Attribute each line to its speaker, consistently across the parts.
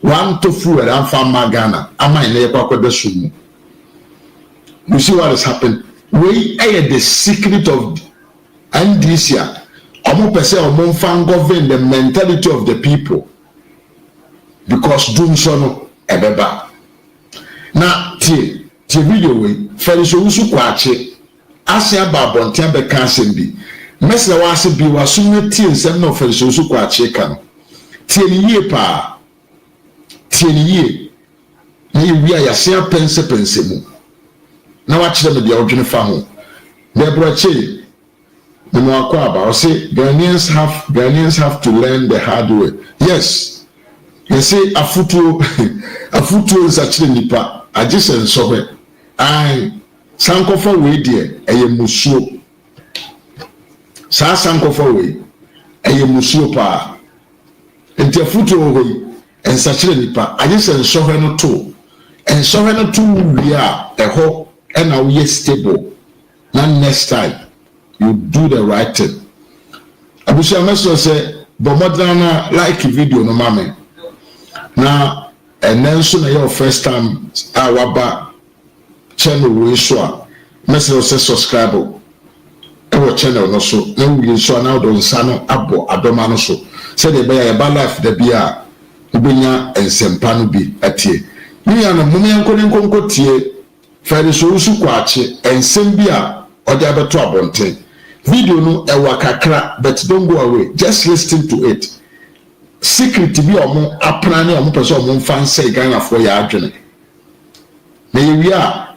Speaker 1: one to fool and farm Magana. Am I never got the sumo? You see what has happened? We are the secret of and this year. Omo pese omo fan govern the mentality of the people because doing so no ebeba. Na tie video we fere so usu kwache asia ba bontia be kan sembi mesna wa ase bi wa so na tie nsem na fere so usu kwache kan tie ni yie pa tie ni yie ni wi aya sia pense mu na wa kire me dia odwene fa ho de broche Ghanaians have to learn the hard way. Yes. You see, a photo is actually nipa. I just saw it. I sankofa way there. Eye musuo. Sa sankofa way. Eye musuo pa. Enti a photo way. And such a nipa. I just saw her no too. And saw her no too. We are a hope and now we are stable. Now next time. You do the right thing. Abusha meso say bomodana like video no mame. Na and then so na your first time awaba channel we so meso say subscribe. E wo channel no so na we so na do nsa no abo adoma no so. Say the be ya ba life da bia ubenya ensempa no bi atie. Ni ya na mum yankonko tie fere so usu kwache ensem bia oja beto abonten. Video no ewa kakra, but don't go away. Just listen to it. Secret to be omo apnane omo person omo fancy Ghana for ya adwene. Na yewia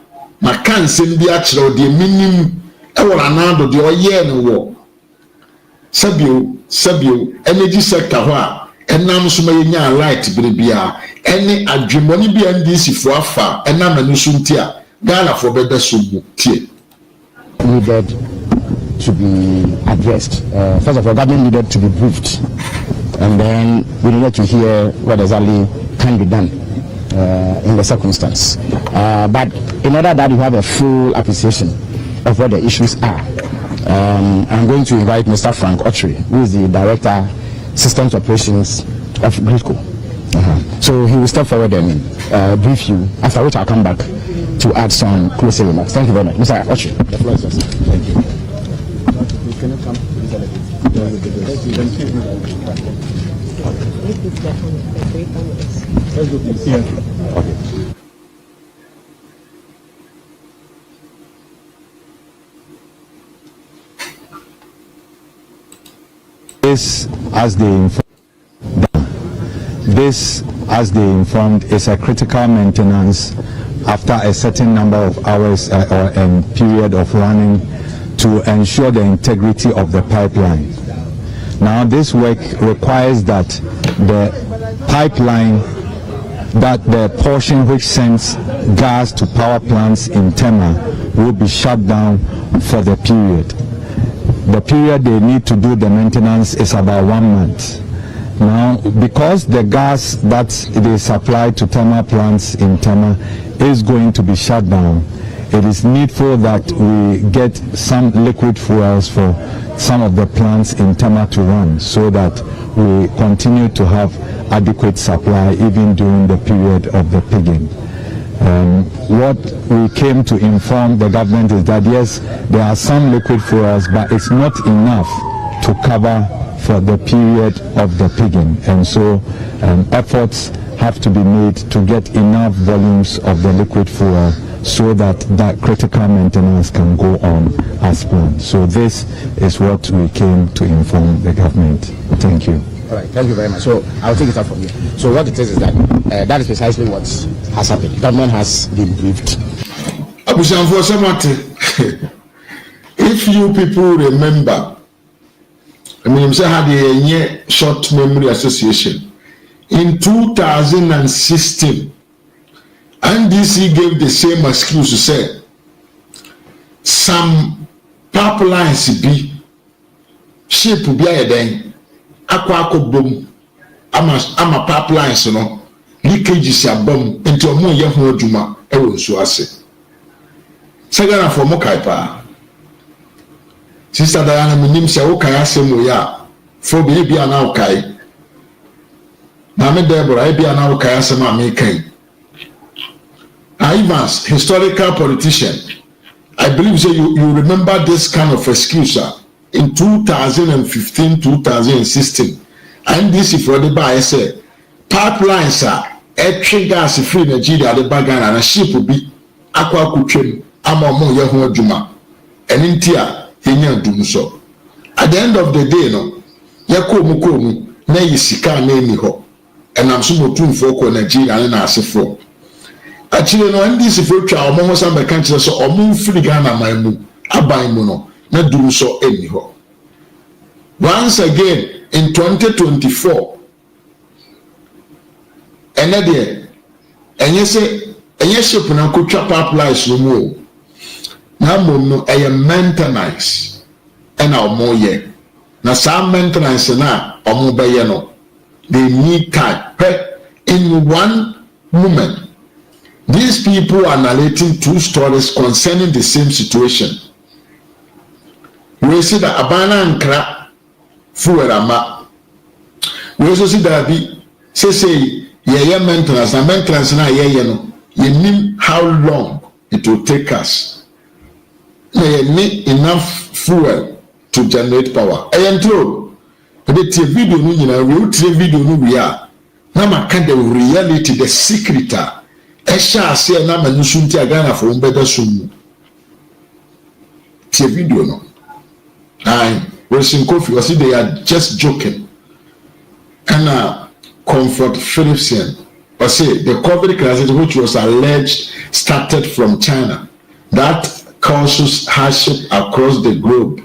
Speaker 1: maka nsem bi a kire de minim ewa anado de oye no wo. Sabio energy sector ho a enam so mayenya light brebia ene adwemoni bi NDC fo afa enam anu so ntia Ghana for bebe so bu tie.
Speaker 2: Needed to be addressed. First of all, government needed to be briefed, and then we needed to hear what exactly can be done in the circumstance. But in order that you have a full appreciation of what the issues are, I'm going to invite Mr. Frank Otri, who is the Director, Systems Operations of Gridco. So he will step forward and brief you, after which I'll come back to add some closing remarks. Thank you very much. Mr. Otri, the floor is yours. Thank you. Can you come? Okay. This, as they informed, is a critical maintenance after a certain number of hours or a period of running to ensure the integrity of the pipeline. Now this work requires that the pipeline, that the portion which sends gas to power plants in Tema will be shut down for the period. The period they need to do the maintenance is about 1 month. Now, because the gas that they supply to thermal plants in Tema is going to be shut down, it is needful that we get some liquid fuels for some of the plants in Tema to run, so that we continue to have adequate supply even during the period of the pigging. What we came to inform the government is that yes, there are some liquid fuels, but it's not enough to cover for the period of the pigging, and so efforts have to be made to get enough volumes of the liquid fuel so that that critical maintenance can go on as planned. So this is what we came to inform the government. Thank you.
Speaker 3: All right, thank you very much. So I'll take it up from here. So what it is that that is precisely what has happened. Government has been briefed.
Speaker 1: If you people remember, I mean, I had a short memory association in 2016. NDC gave the same excuse to say some pipelines be ship be a den aqua bom ama pipelines no leakages ya bom into omo ye ho adwuma e wo nso ase segana for mo kai pa sister Diana minim se wo kai asem wo ya for be bia na wo kai Mame Deborah, I be an Kaya Sama Mekai. Ivans, historical politician. I believe so you remember this kind of excuse in 2015, 2016. And this is for the buy say pipelines a gas free Nigeria the bagan and a ship will be aqua kutrim amamo yahu juma and in tia hinya dum so. At the end of the day no yakomu na yisika na eni ho and I'm so mutum for Nigeria and asefo. Actually no and this for twa omo sam be kan kire so omo free Ghana maimu aban mu no na dum so eni ho. Once again in 2024 and there and you say and you ship na ko twa pipelines no mo na mom no e maintenance and omo ye na some maintenance na omo be ye no they need time in one moment. These people are narrating two stories concerning the same situation. We see that Abana and Kra Fuerama. We also see that say maintenance and maintenance na no. You mean how long it will take us. You need enough fuel to generate power. I am told the video we will video we are. Now the reality, the secret. Esha say na manusunti agana for umbeda sumu. Tie video no. Wilson Kofi was they are just joking. And Comfort Philipson was say the COVID crisis which was alleged started from China that causes hardship across the globe.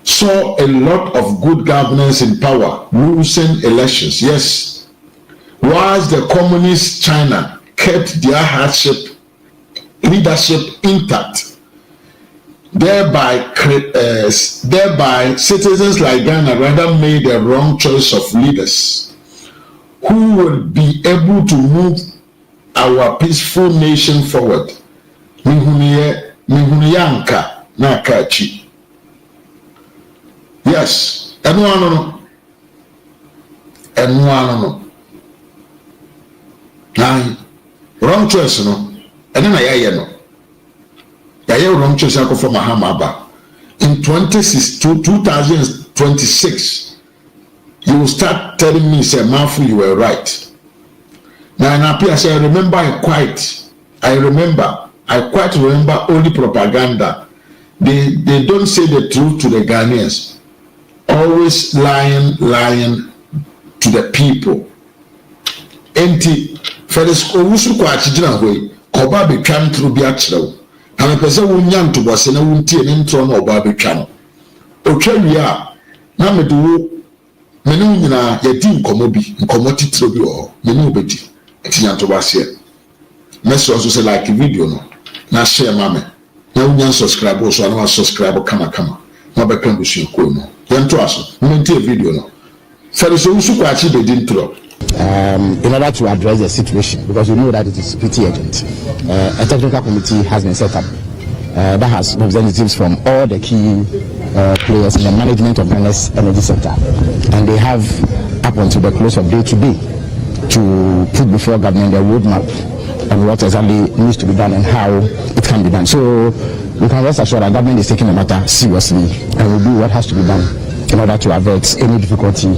Speaker 1: Saw a lot of good governance in power, losing elections. Yes. Whilst the communist China kept their hardship leadership intact, thereby citizens like Ghana rather made the wrong choice of leaders who would be able to move our peaceful nation forward. Mihuniyanka na kachi. Yes, no. Wrong choice no, and then I no. Wrong choice for Mahama. In 2026, you will start telling me, say, Mafu, you were right. Now, and I say, I quite remember only propaganda. They don't say the truth to the Ghanaians. Always lying to the people. Empty. First, Owusu kwa chijina hoi, oba be tram through bi achrew. Na me pese wonya ntobose na wuntie ne ntro na oba be twa no. Otwa wi a na me do me ne nyina ye di nkomo titro bi o. Me ne obedi. Etinya ntobase. Message also say like video no. Na share mame. Na wonya subscribe so na subscribe kama. Na be kan busu ko no. Ye nto aso. Me ntie video no. First, Owusu kwa chi be di ntro.
Speaker 3: In order to address the situation, because you know that it is pretty urgent, a technical committee has been set up that has representatives from all the key players in the management of Ghana's energy sector, and they have up until the close of day today to put before government a roadmap on what exactly needs to be done and how it can be done. So we can rest assured that government is taking the matter seriously and will do what has to be done in order to avert any difficulty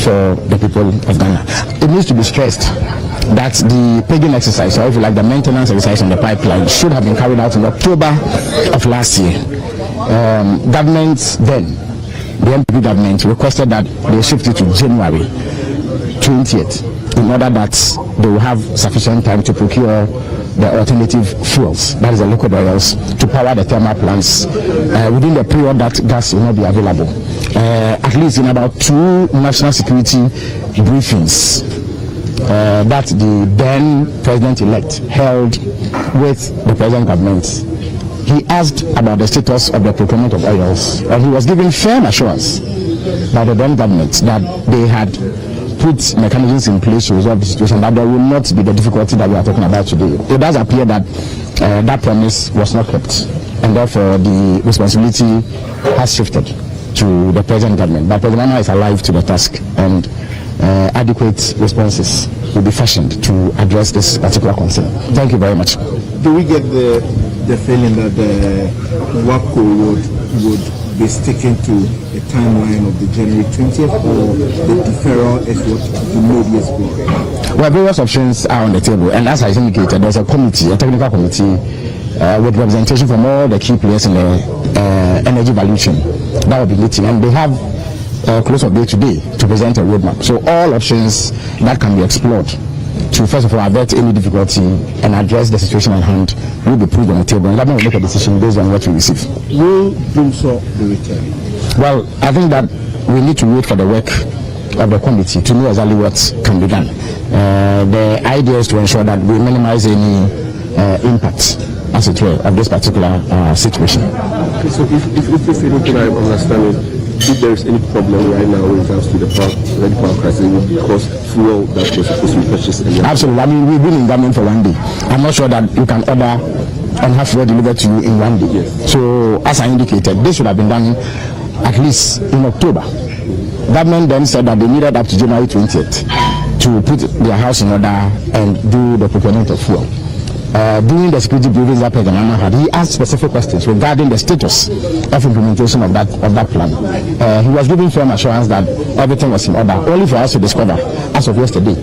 Speaker 3: for the people of Ghana. It needs to be stressed that the pegging exercise, or if you like the maintenance exercise on the pipeline, should have been carried out in October of last year. Government then, the NPP government, requested that they shift it to January 20th in order that they will have sufficient time to procure the alternative fuels, that is the liquid oils, to power the thermal plants within the period that gas will not be available. At least in about 2 national security briefings that the then president-elect held with the present government, he asked about the status of the procurement of oils, and he was given firm assurance by the then government that they had put mechanisms in place to resolve the situation, that there will not be the difficulty that we are talking about today. It does appear that that promise was not kept, and therefore the responsibility has shifted to the present government. But President Mahama is alive to the task, and adequate responses will be fashioned to address this particular concern. Thank you very much.
Speaker 4: Do we get the feeling that the WAPCO would be sticking to the timeline of the January 20th, or the deferral is what the media is going?
Speaker 3: Well, various options are on the table, and as I indicated, there's a committee, a technical committee, with representation from all the key players in the energy value chain that will be meeting, and they have close of day today to present a roadmap. So all options that can be explored to first of all avert any difficulty and address the situation at hand will be put on the table, and government will make a decision based on what we receive.
Speaker 4: Will Dumso be returned?
Speaker 3: Well, I think that we need to wait for the work of the committee to know exactly what can be done. The idea is to ensure that we minimize any impact, as it were, of this particular situation.
Speaker 5: Okay, so if you look at my understanding, if there is any problem right now when it comes to the power crisis, it will because fuel that was supposed to be purchased.
Speaker 3: Absolutely. I mean, we've been in government for 1 day. I'm not sure that you can order and have fuel delivered to you in 1 day.
Speaker 5: Yes.
Speaker 3: So, as I indicated, this should have been done at least in October. Government then said that they needed up to January 20th to put their house in order and do the procurement of fuel. During the security briefings that President Mahama had, he asked specific questions regarding the status of implementation of that plan. He was giving firm assurance that everything was in order, only for us to discover, as of yesterday,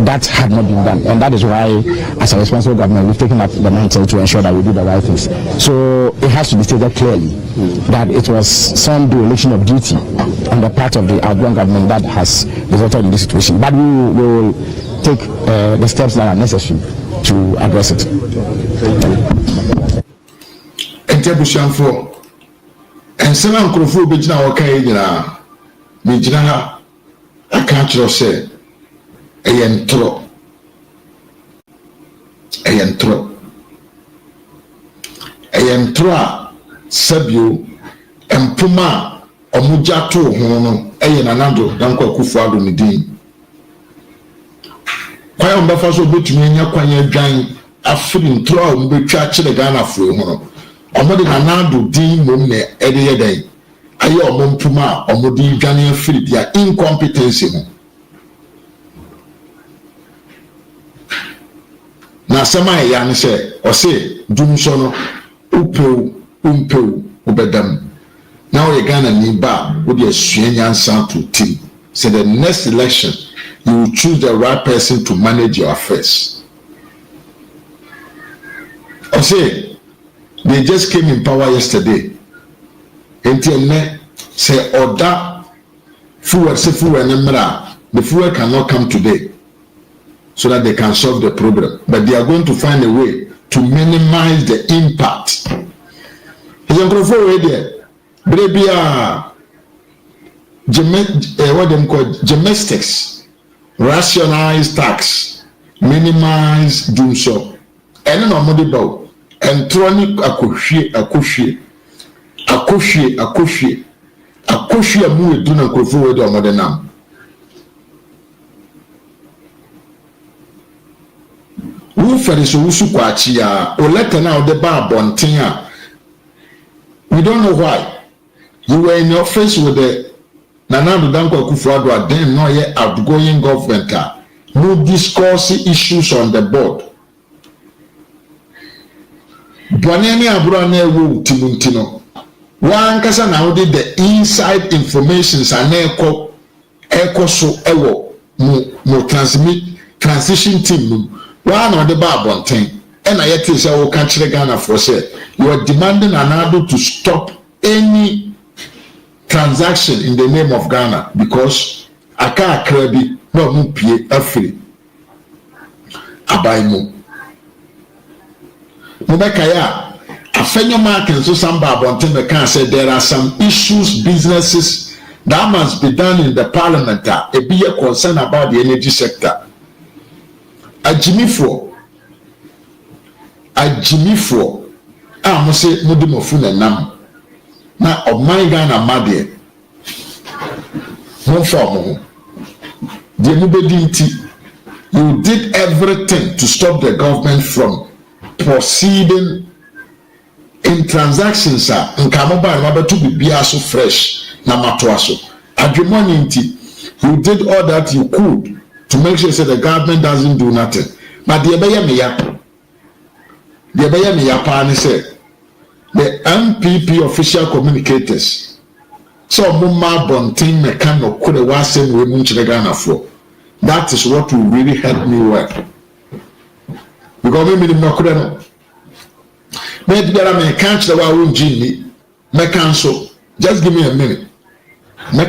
Speaker 3: that had not been done. And that is why, as a responsible government, we've taken up the mantle to ensure that we do the right things. So it has to be stated clearly that it was some dereliction of duty on the part of the outgoing government that has resulted in this situation. But we will take the steps that are necessary to address it.
Speaker 1: Entebusianfo ensema nkrofo bejina wakai nyina mejina ha aka kiro se eyentro a sabio empuma omujato ho no eyenanado danko akufu ado ne din kwaya mbafa so betumi nya kwanya dwan afiri ntro a mbetwa kire Ghana fo ho no omode nanado din mom ne ede yedan aye omompuma omode dwan afiri dia incompetency ho na sama ya ne se o se dumso no umpeu ubedam now you Ghana ni ba wo de asuanya nsan to team say the next election you will choose the right person to manage your affairs. I say, they just came in power yesterday. Entienne say order fuel the fuel cannot come today so that they can solve the problem. But they are going to find a way to minimize the impact. What them call gymnastics. Rationalize tax, minimize doom so. And no money bow and tronic akoshi a move do not go forward on modern now. Who for the Susu Quachia or let now the bar bontia? We don't know why. You were in your face with the Nanado Danko Kufuadwa, then no yet outgoing government, no discuss issues on the board. Buanene Abrane Wu Timuntino. One Casa now did the inside informations and echo so ewo no transition team. One on the bar bonting. And I yet is our country Ghana for say you are demanding Nanado to stop any transaction in the name of Ghana because aka akrabi no mu pie afri abaimo mobekaya afenyo market so samba abonten the can say there are some issues businesses that must be done in the parliament a be a concern about the energy sector ajimifo mo say modimofu na nam na oman Ghana made no form the nobody you did everything to stop the government from proceeding in transactions in Kamoba and to be so fresh na matoaso adwemoni nti You did all that you could to make sure that the government doesn't do nothing. But the Bayami said, the MPP official communicators, so Mumma Bonting Mekano could have was sent with Munchagana for. That is what will really help me well. Because maybe no could know. Maybe I can't the one Jimmy, cancel. Just give me a minute.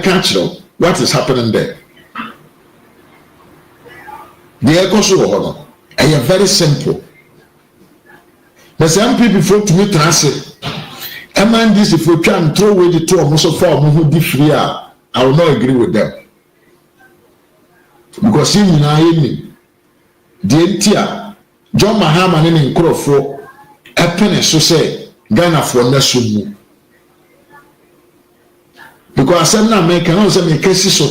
Speaker 1: Cancel what is happening there. The echo so very simple. The same people folk to me transit. A man this if we can throw away the two almost of four who be free, I will not agree with them. Because him in I the entire John Mahama in Crofo, a penny so say, Ghana for Nasumu. Because I'm not making also make cases so.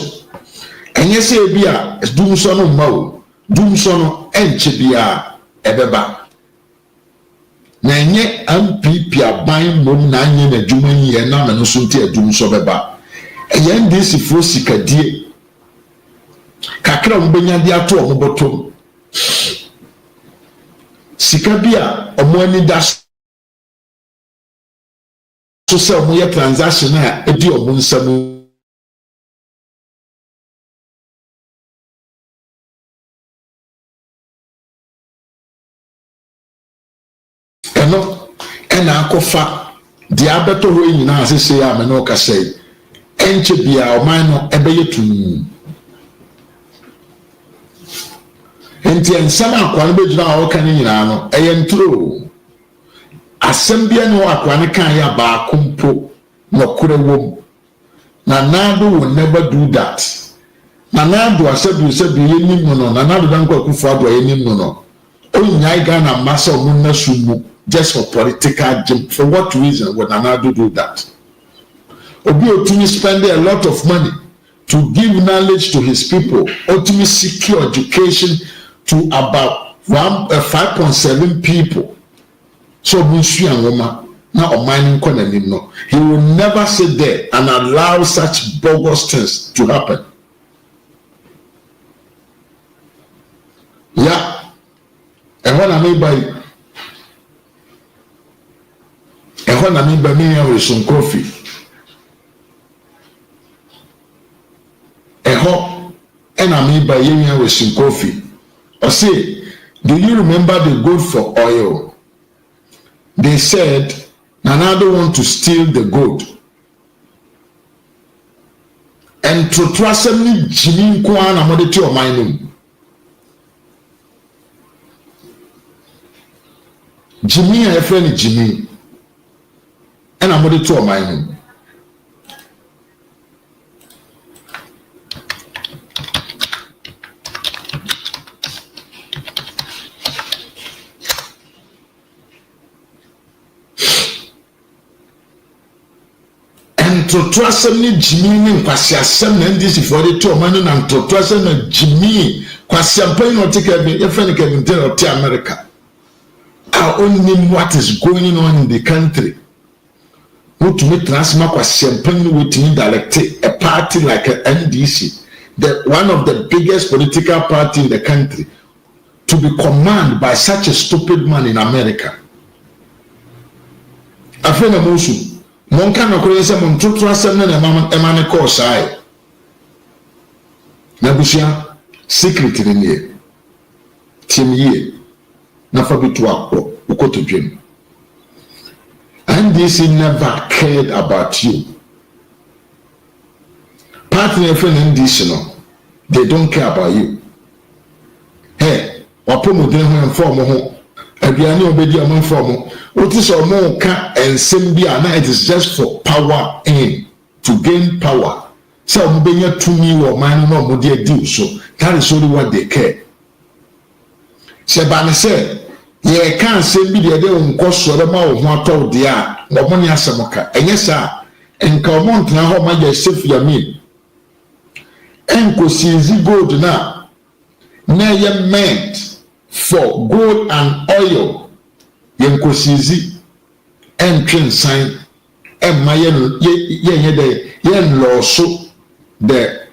Speaker 1: And yes, be a doom son of Mo, doom son and Chibia, Ebeba. Na nye MPP aban mom na nye na dwuma yi na me no so nti adwum so beba eye ndisi fo sikadie kakra mbenya dia to omobotom sika bia omo ani da so se omo ye transaction a edi omo nsam na akofa di abeto ho nyina asese ya me no ka sei enche bia o man no ebeye tum enti ensama akwa no bejuna o kan nyina no eye ntro asem bia no akwa ne kan ya ba kompo no kure wom na nado will never do that na nado asebu se bi yenim no na nado dan kwa kufu ado yenim no o nyai ga na masa o na sumu just for political gym. For what reason would Anado do that? Obi Otumi spending a lot of money to give knowledge to his people, Otumi secure education to about 5.7 people. So Mushi and Roma now mining konanim no. He will never sit there and allow such bogus things to happen. Yeah. And what I mean by when I mean by me with some coffee. And I mean by you with some coffee. I say, do you remember the gold for oil? They said, Nanado want to steal the gold. And to trust me, Jimmy Kwan, I'm going to mine. Jimmy, I friend Jimmy. And I'm going to mine. And to trust me, Jimmy, Quasiasem, and this for the two men, and to trust me, Jimmy, Quasiampain or take a friend can tell America. I only know what is going on in the country. To me transma kwa champagne with me direct a party like a NDC, one of the biggest political party in the country, to be commanded by such a stupid man in America. Afena Musu, Monka no Korea mon tutra semna na emane ko sai. Na busia secret ni ye. Tim ye. Na fa bitu akọ ukoto dwem. NDC never cared about you. Partner friend NDC no, they don't care about you. Hey, wapomo den ho inform ho, aduane obedi am inform. What is omo ka ensem bia na it is just for power in to gain power. So mbenya tumi wo man no mo dey do so. That is only what they care. Sebane say ye kan se bi de nko soro ma wo ho atọ de a mo ni asemoka enye sa enka mo ntena ho ma je sef yamin enko sizi gold na ye meant for gold and oil yenko sizi entren sign emma ye de ye loso the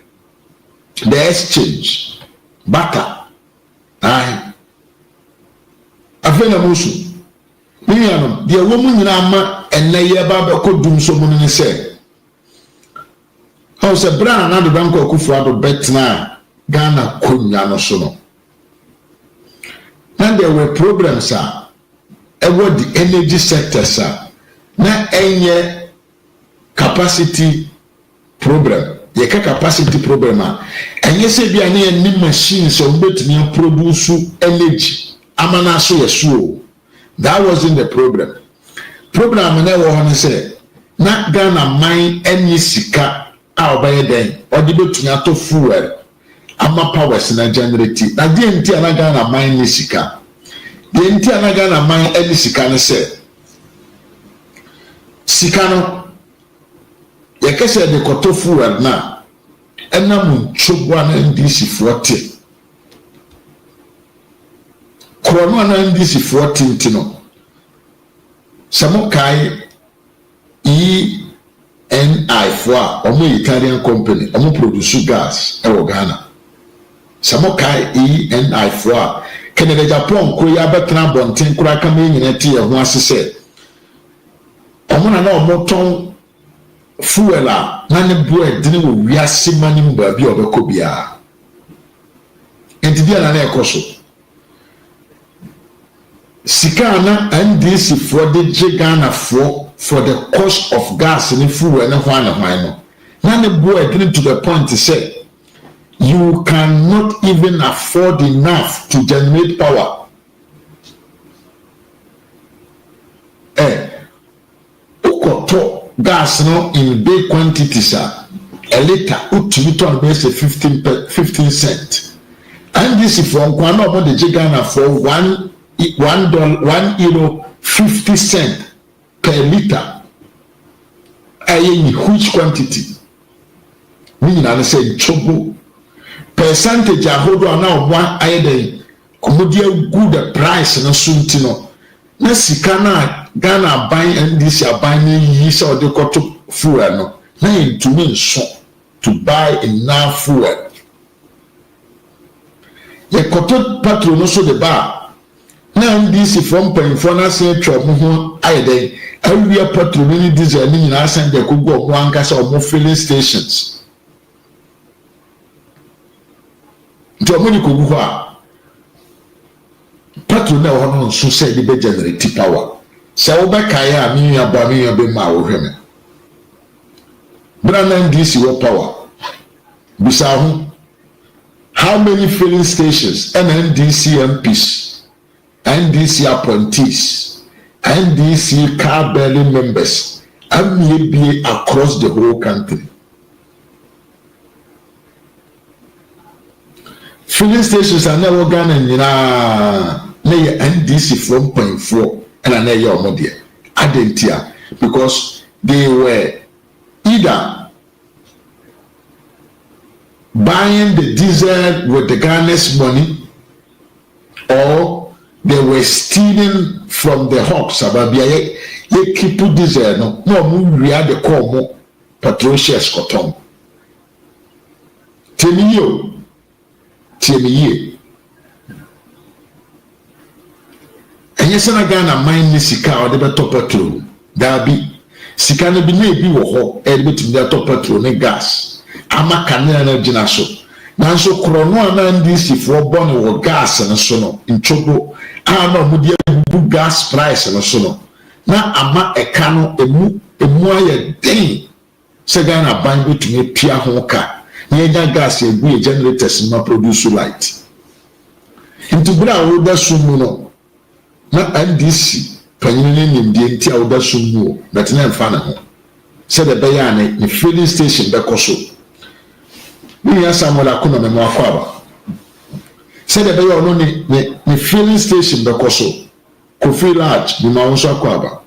Speaker 1: the exchange barter aye afena musu niano de wo mu nyina ma enne ye ba be kodum so mu ne se how se bra na do banko akufu ado betna Ghana konya no so no and there were problems about the energy sector na enye capacity problem ye capacity problem enye se bia na ni machines so betumi produce energy amana so yeso that wasn't the problem na wo hono say na Ghana mine enye sika a obaye den odi betumi ato fuel ama powers na generate na die nti na Ghana mine ni sika die nti na Ghana mine enye sika ne say sika no ye kese de koto fuel na enam chobwa na ndisi 40 krono na ndisi 40 ntino samokai ENI for omo Italian company omo produce gas e wo Ghana samokai ENI for Canada Japan ko ya betna bonten kura kama nyina ti ye ho asese omo na omo ton fuel na ne boy dine wo wiase manim ba bi obekọ bia enti bia na ekoso sika na NDC for the Ghana for the cost of gas and fuel and why no na ne boy dine to the point to say you cannot even afford enough to generate power ukoto gas no in big quantities a liter utumi ton be say 15 cent and this if one kwano about the Ghana for $1 50 cent per liter a huge quantity meaning I say chobo percentage ahodo na one ayeden komodia good the price na suntino na sika na Ghana buying NDC buying yi so de koto fuel no na intumi nso to buy enough fuel ye koto petrol no so de ba na NDC from penfo na se twa mo ho ayeden awia petrol ni diesel ni na san de kogo mo anka so mo filling stations to mo ni kogu ho a petrol na ho no so say be generate power se wo be kaya mi ya be ma wo hweme brand NDC wo power bisa ho how many filling stations NDC MPs NDC appointees NDC car bearing members be across the whole country filling stations are never Ghana na NDC 4.4 and na your model identia because they were either buying the diesel with the Ghana's money or they were stealing from the hawks ababia ye keep diesel no mu wia de call mo petrol shares cotton temiye enye sana Ghana mine ni sika o de beto petrol dabi sika no bi na ebi wo ho e de betum de to petrol ne gas ama kanena na gina so nanso krono na NDC for born wo gas no so no nchobo na mo de bu gas price no so no na ama eka no emu aye den se Ghana ban betum pia ho ka na gas e bu generators ma produce light into bra wo da sumu no na NDC panyine nimdie nti a wo da sumu but na mfa na ho se de be ya ne filling station be koso ni ya Samuel akuna me mo akwaba se de be ya ono ne filling station be koso ko feel large ni ma wonso akwaba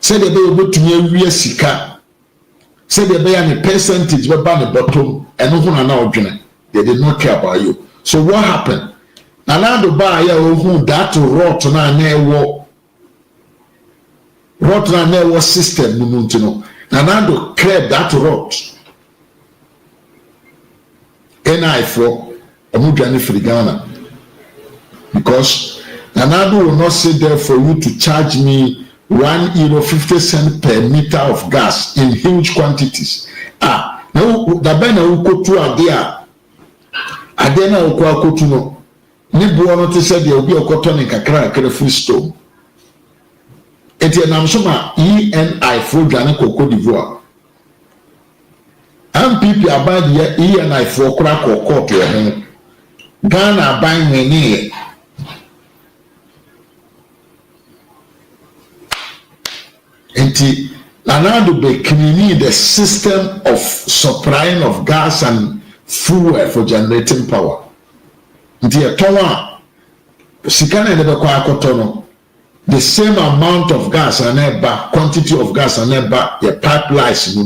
Speaker 1: se de be obotumi awie sika se de be ya ne percentage be ba ne bottom eno ho na odwene they did not care about you so what happened na do ba ya ohun that rot na ewo system no ntino na do clear that rot NI for Omudani Frigana. Because Nanado will not sit there for you to charge me €1.50 per meter of gas in huge quantities. Now the banner will go to Adia. Adena will go to no. Nibuano to say there will be a cotton in Kakra, a free stone. Etienne Amsoma ENI for Ghana Coco d'Ivoire. MPP about the ENI for crack or court. Ghana buying money. Enti Nanado be cleaning the system of supplying of gas and fuel for generating power. Enti a tower Sikana never quite kotono. The same amount of gas and eba, quantity of gas and eba, the pipelines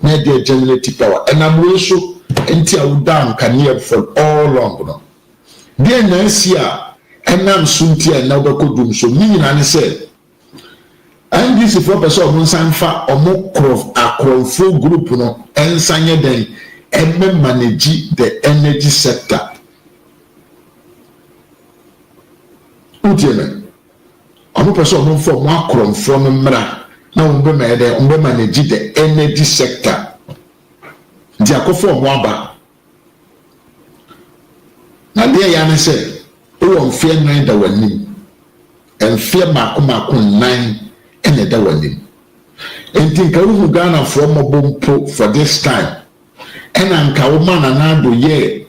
Speaker 1: need the generating power. And I'm also enti a udam can hear for all long. No? Then next year, and I'm soon here now doom so meaning and said. And this is for person of Monsanfa or more full group no and sanya then and manage the energy sector. Utieme. Omo person of for more from mra na umbe manage the energy sector. Di akofo mwaba. Na dia ya say o fear 9 da wani and fear mako 9 and the one. And think I will Ghana from a bomb for this time. And I'm Kawoman and Ado ye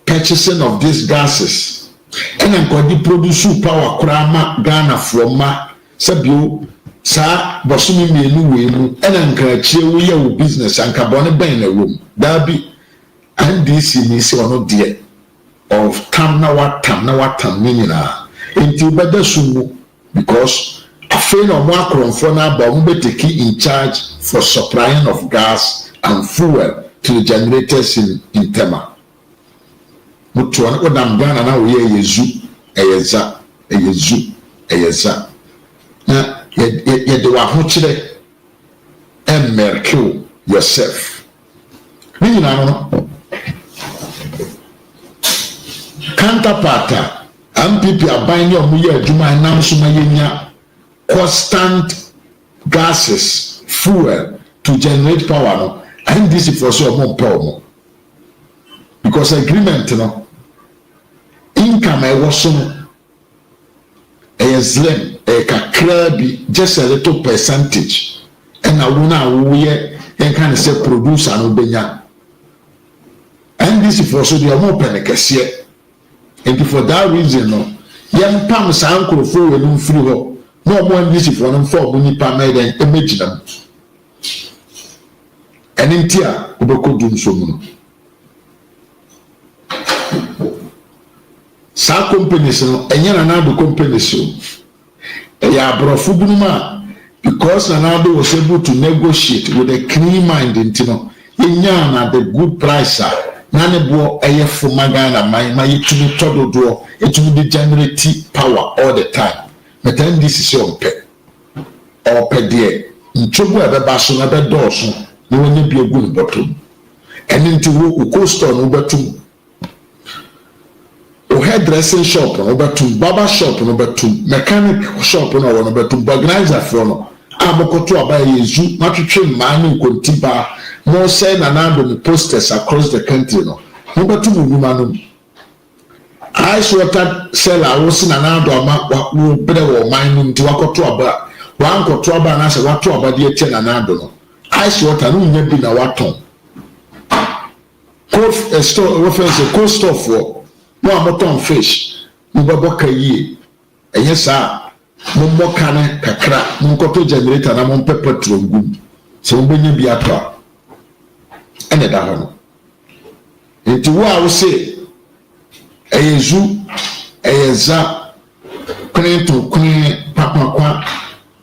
Speaker 1: purchasing of these gases. And I'm going to produce power krama Ghana from ma Sabio sa Bosumi menu and I'm going to business and carbon in a room. Darby and this is one dear of Tamna meaning until better soon because afraid of Macron for now, but we take in charge for supplying of gas and fuel to the generators in Tema. But to another Ghana now we are Yezu. Now, you are watching and mercure yourself. You know, counterpart, MPP are buying your Muya Juma and Namsuma constant gases, fuel to generate power. No? I think this is for sure more power. Because agreement, no, income I was a slim, a crabby, just a little percentage. And I will and kind of say produce and obenya. And this is for sure they are more pennies here. And for that reason, no, young Pam's uncle for a free. No more music for them for Munipa made an image them. And in Tia, Uboko Dum Somuno. Sa companies, and Yanado companies. Ya Brofubuma, because Nanado was able to negotiate with a clean mind in Tino, Yana the good price. Nanebo Aye for Magana, my to be total draw, it will be generate power all the time. But then this is your pet or pet dear. In trouble ever basson ever dawson, no one be a good bottom. And into who coast on over two. O hairdressing shop on over two, barber shop on over two, mechanic shop on over two, organizer for no. Amokoto by Yezu, not to train mining contiba, more send and the posters across the country. No, number two, woman. Ice water seller was in another who better mine to walk to about one got trouble and I said what to about the 10 and another. Ice water, no, never been a water. Cold a store reference a cold store for one bottom fish, Mubaboka ye. And yes, sir, Mumbo cane, Kakra, Munkoto generator, and Amon pepper to good. So when you be a car and a down. Into what I will say. Eyezu, Eyeza, Queen to Queen, Papa,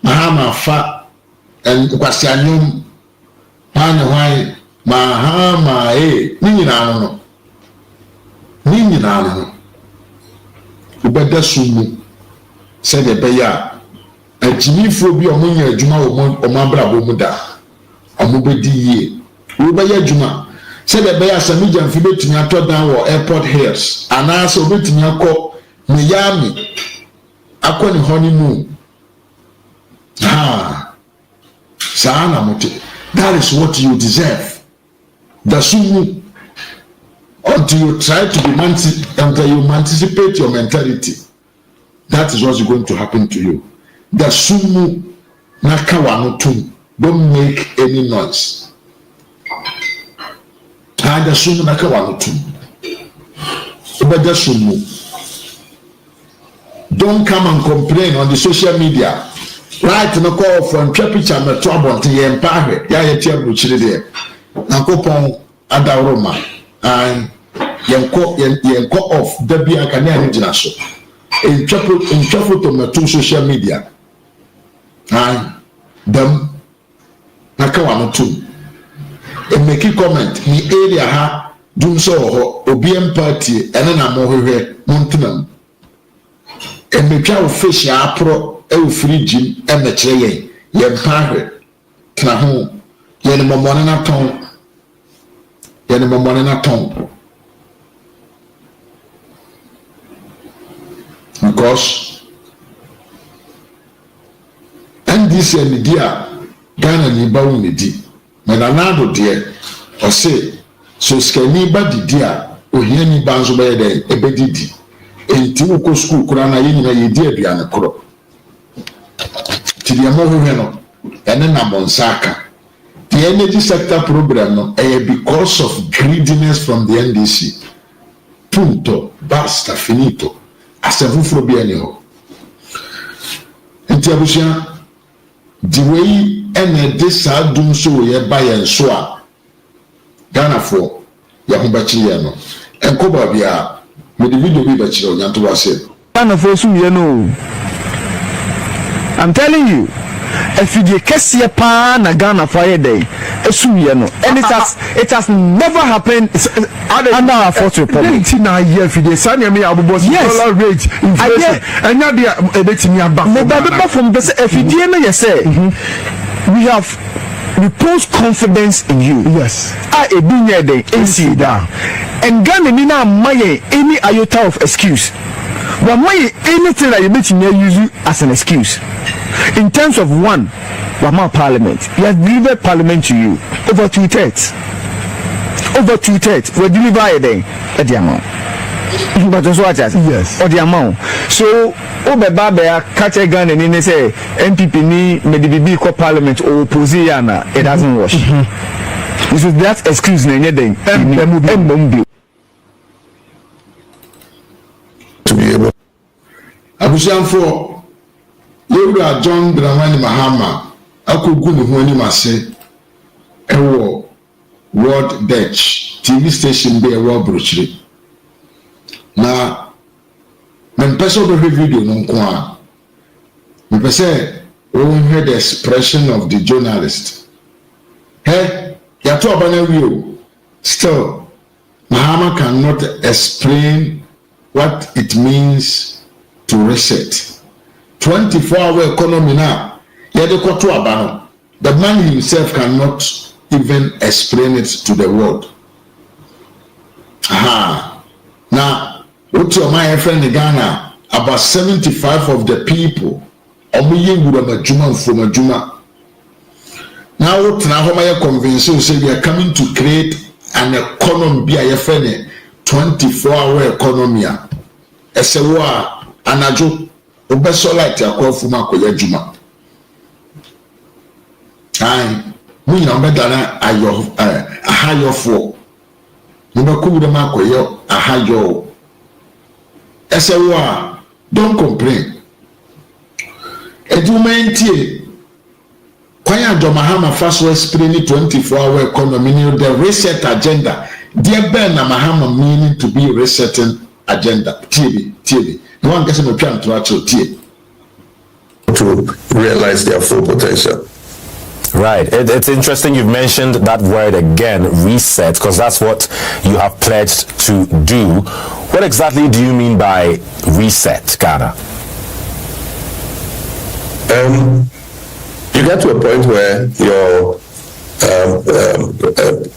Speaker 1: Mahama fa, and Kwasianum, Panawai, Mahama, Ninano. Ubeda Sumu, said the Baya, a Jimmy Phobia Munya Juma or Mambra Bomuda, a Mubedi ye, Ubaya Juma. Say the bear some jam fi betumi atɔ down wɔ airport hills anaasɛ obetumi akɔ Miami akɔ ne honeymoon saa na mote. That is what you deserve. The sumu until you try to be until you anticipate your mentality. That is what's going to happen to you. The sumu nakawano tum. Don't make any noise. The sumu nakawano tum. The sumu. Don't come and complain on the social media. Right no call for picture me trouble to ye mpahe. Ya ye tia buchire there. Nankopon adaroma and yenko off the be akane ani gina so in trouble to my two social media and them nakawa no too and make a comment ni area ha dum so ho obi empathy ene na mo hwehwe montenam and me twa fish ya pro e free gym e me kire ye mpahe tna ho ye ne momone na ton because and this media Ghana ni ba wo medi me na nado de o say so skani ba didi a ohia ni ba nso ba ye den e be didi enti wo ko school kura na ye nyina ye di aduane koro ti dia mo ho no ene na monsaka. The energy sector program because of greediness from the NDC. Punto, basta, finito. Asefufuro bi eniho. Nti abusia the way this adum so ye ba yen so a Ghana for ya ho bachi ye no. Enko ba bia me the video bi bachi o nyanto ba se.
Speaker 6: Ghana for so ye no. I'm telling you. If you kesiye pa na Ghana fire day esuye no and it has never happened under our fourth republic na year fi dey sanya me abobos dollar rate inflation anya dia ebetimi aba from the FDA no say we have repose confidence in you. Yes. Edunya day NC down and Ghana ni na maye any iota of excuse. But why anything that you make use you as an excuse? In terms of one, Wama Parliament, he has delivered Parliament to you over 2/3. Over 2/3, we deliver a day at the amount. But also what? Yes. Or the amount. So, Obeba catch a gun and then say MPP ni maybe ko Parliament or opposition, it doesn't wash. This is that excuse na nyedeng.
Speaker 1: To be able Abusianfo Yewura John Dramani Mahama akogu ne ho anim ase ewo World Dutch TV station be ewo brochire na men person be video no nko a me pese we heard the expression of the journalist ya to abana wi still Mahama cannot explain what it means to reset 24-hour economy now. The man himself cannot even explain it to the world. Now, what's your my friend in Ghana? About 75 of the people now what now convinced you say we are coming to create an economy be a friend 24-hour economy. Esewa anajo obeso light akofuma koya juma ai mu na bedana ayo ahayofo mu be ku de makoyo ahayo esewa don't complain edumentie kwanya do Mahama first explain 24-hour economy the reset agenda there be na Mahama meaning to be resetting agenda TV no one gets me trying to actually
Speaker 7: to realize their full potential.
Speaker 8: Right. It's interesting you've mentioned that word again, reset, because that's what you have pledged to do. What exactly do you mean by reset, Ghana?
Speaker 7: You get to a point where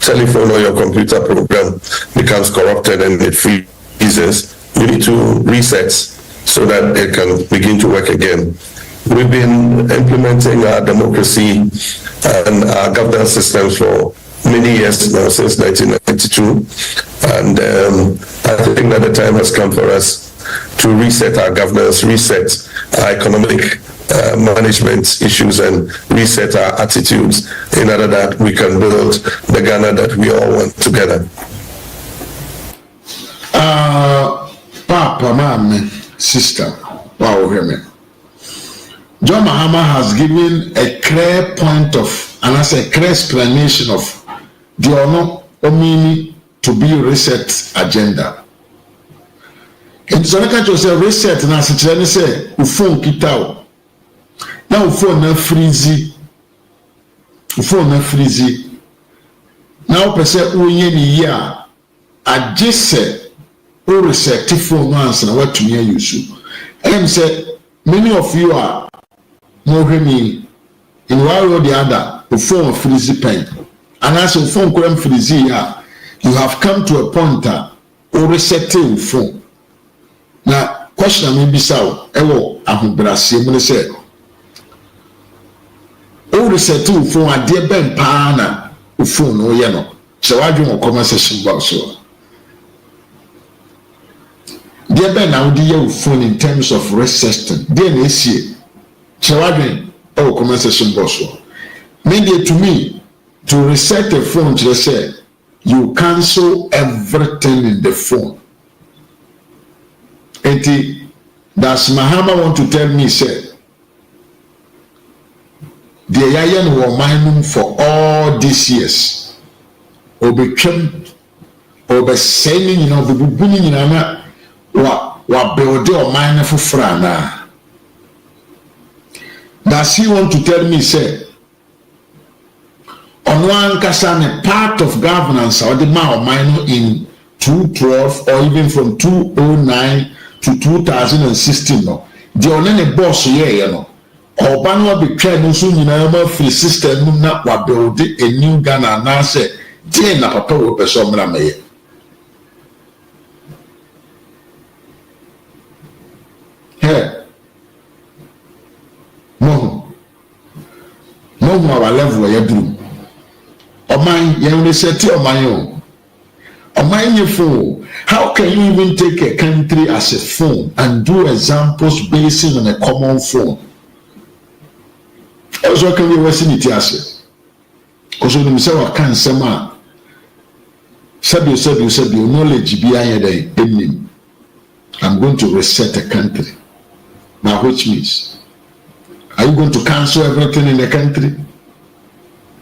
Speaker 7: telephone or your computer program becomes corrupted and it freezes, you need to reset so that it can begin to work again. We've been implementing our democracy and our governance systems for many years now, since 1992, and I think that the time has come for us to reset our governance, reset our economic management issues, and reset our attitudes in order that we can build the Ghana that we all want together.
Speaker 1: Papa, Mama, sister, wow, women. John Mahama has given a clear point of, and as a clear explanation of the honor omini to be reset agenda. And so I can say reset na se kire ne say phone kita o. Na phone na freeze. Phone na freeze. Na o pese onye ni ya agese o reset phone once na what to me use. And say many of you are more me in one or the other the phone freeze pen. And as your phone couldn't freeze here, you have come to a point or reset your phone. Now, question may be so, Ewo, Ahubrasi, when they say, or reset your phone, a dear Ben Pana, phone, or yellow. So I do a conversation about so. Dear Ben, now do your phone in terms of resetting. Then they see, so I do a conversation about so. Maybe to me, to reset the phone, just say you cancel everything in the phone. And does Mahama want to tell me, say, the Yayan were mining for all these years, or became, or be saying, you know, the beginning in Anna, what build or mine for Frana. Does he want to tell me, say, on one kasane part of governance or the minor in 2012 or even from 2009 to 2016 no the only boss here you know or banwa be try no so nyina free system na wa build a new Ghana na say dey na papa wo person mra meye hey no our level ya drum Oman, you reset your mind. Oman, your phone. How can you even take a country as a phone and do examples based on a common phone? Also, can you listen it as because when you say what can sama, said you knowledge behind the I'm going to reset a country. Now, which means, are you going to cancel everything in the country?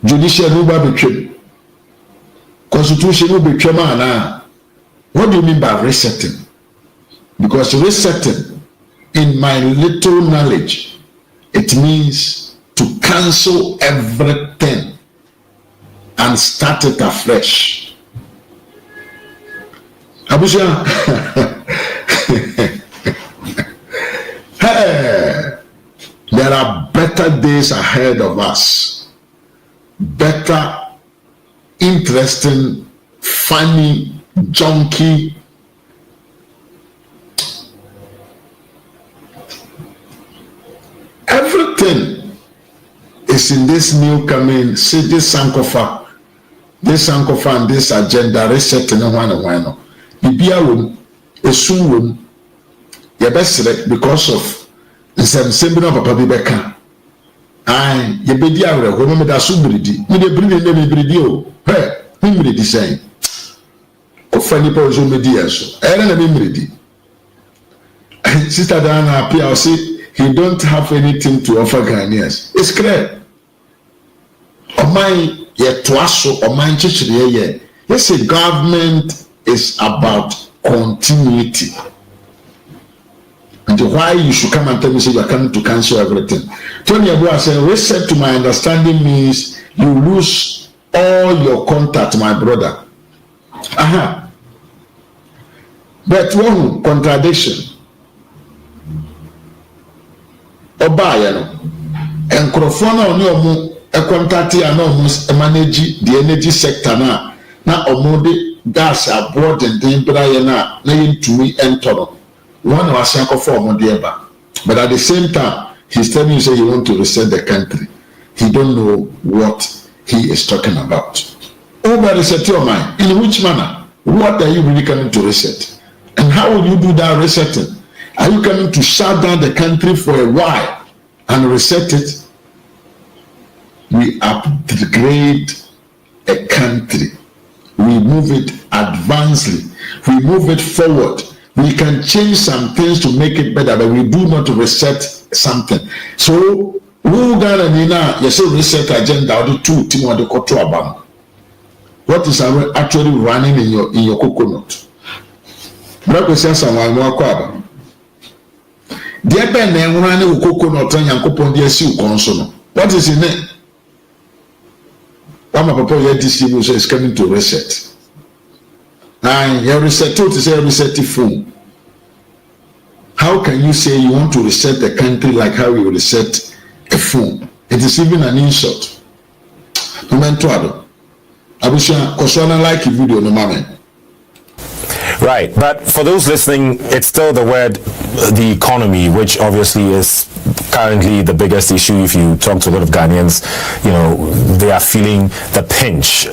Speaker 1: Judicial no be constitution no be what do you mean by resetting? Because resetting, in my little knowledge, it means to cancel everything and start it afresh. Abuja, hey, there are better days ahead of us. Better, interesting, funny, junky. Everything is in this new coming. See this Sankofa and this agenda resetting one. Bibia wom, esu wom. Your best because of the same papa bibeka. Aye, ye bedi awre ho me da so bridi. Me de bridi ne me bridi o. He, me bridi say. Ko fani pa ozo me di eso. Era na me bridi. Sister Dana appear say he don't have anything to offer Ghanaians. It's clear. Oman ye toaso, oman chichire ye. Yes, a government is about continuity. And why you should come and tell me say you are coming to cancel everything. Tony Abu said, reset to my understanding means you lose all your contact, my brother. Aha. But one contradiction. Obaya no. Enkrofona oni omu a contact and almost manage the energy sector now omode gas aboard and then Briana laying to me enter one was a form of the but at the same time he's telling you say he want to reset the country. He don't know what he is talking about. Over reset your mind. In which manner? What are you really coming to reset? And how will you do that resetting? Are you coming to shut down the country for a while and reset it? We upgrade a country. We move it advancedly. We move it forward. We can change some things to make it better, but we do not reset something. So, who Ghana Nina, you say reset agenda, or the two team or the Koto Abam. What is actually running in your coconut? Breakfast someone more crab. The other name running coconut and Yankopon dear Sioux consono. What is in it? One of Papa distribution is coming to reset. And you reset to say reset the phone. How can you say you want to reset the country like how you reset a phone? It is even an insult. Momentuado. Abusha Koswana like a video no moment.
Speaker 8: Right, but for those listening, it's still the word, the economy, which obviously is currently the biggest issue. If you talk to a lot of Ghanaians, you know, they are feeling the pinch,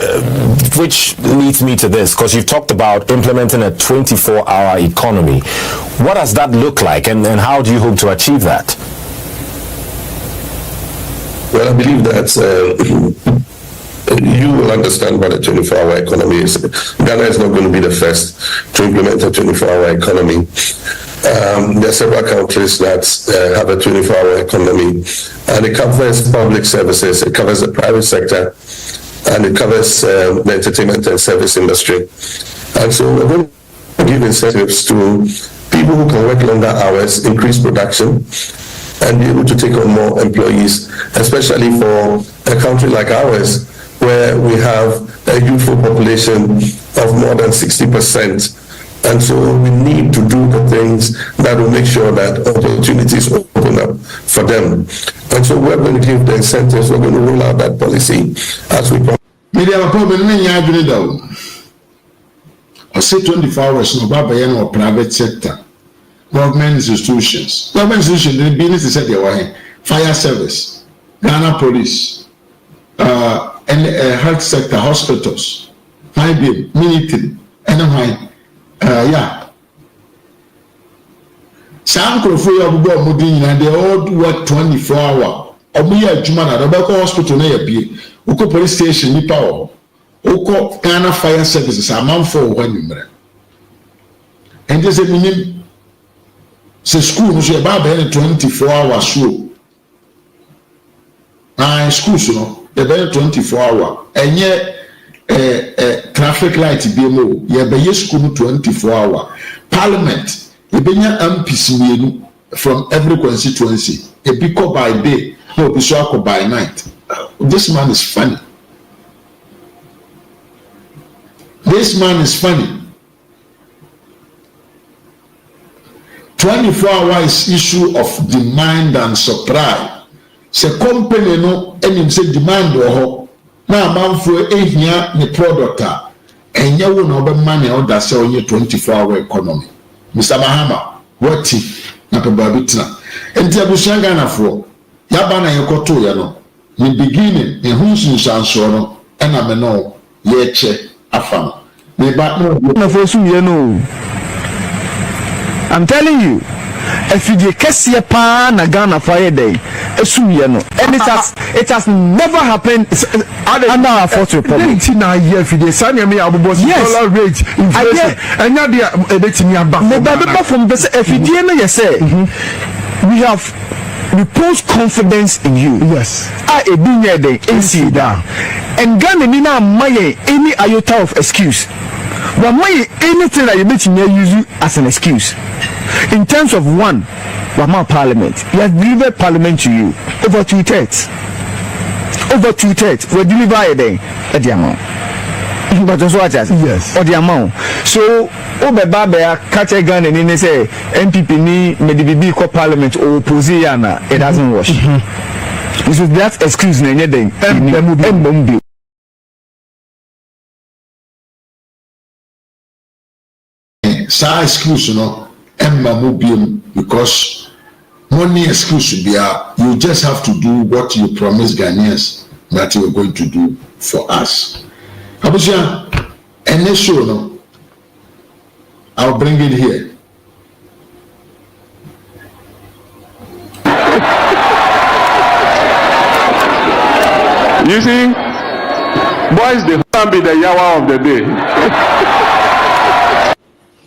Speaker 8: which leads me to this, because you've talked about implementing a 24-hour economy. What does that look like, and how do you hope to achieve that?
Speaker 7: Well, I believe that you will understand what a 24-hour economy is. Ghana is not going to be the first to implement a 24-hour economy. There are several countries that have a 24-hour economy, and it covers public services, it covers the private sector, and it covers the entertainment and service industry. And so we're going to give incentives to people who can work longer hours, increase production, and be able to take on more employees, especially for a country like ours, where we have a youthful population of more than 60%. And so we need to do the things that will make sure that opportunities open up for them. And so we're going to give the incentives, we're going to roll out that policy as we promise.
Speaker 1: Media problem in Yadrido. I say 24 hours no Baba or private sector. Government institutions. Government institutions, the business is said their fire service, Ghana police, and health sector, hospitals, military, and yeah. Some crofo ya bubo mudin na they all work 24 hour. Omuya adwuma na dobako hospital na yabie. Uko police station nipa wo. Uko Ghana fire services amanfo wo hanumre. And this is minim se school no so ba 24 hour show. School so no the 24 hour. Enye traffic light BMO, ye be school 24 hour. Parliament, ye benya MPs from every constituency. A biko by day, no bishako by night. This man is funny. This man is funny. 24 hours issue of demand and supply. Se company no enim se demand ho. Na manfo ehia ne product a enye wo na obemma ne order se onye 24-hour economy. Mr. Mahama, what na peba bitna. Enti abusuan Ghanafo, yaba na yekoto ya no. Ni beginning e hunsun sanso no na me no ye che afam. Me ba
Speaker 6: na for su ye no. I'm telling you, if you kesiye pa na Ghana fire day, esumye no. And it has never happened under our fourth republic. Yes. Dollar rate, inflation. And now they are betting about from the FDN. Yes, we have reposed confidence in you. Yes, I a dinner day AC down, and Ghana nina maye any iota of excuse. But maye anything that you bet you use as an excuse. In terms of one, Wama Parliament, we have delivered Parliament to you over 2/3. Over 2/3, we deliver a day at the amount. But also what yes, or the amount. So, Obe Babea, catch a gun and then say, MPP ni Medibibi Parliament or Posiana, it doesn't wash. This is that excuse na anything. Mbombi.
Speaker 1: Sa excuse no emma because money excuse bia, you just have to do what you promised Ghanaians that you are going to do for us. Abuja, any show no, I'll bring it here.
Speaker 9: You see, boys, they can't be the yawa of the day.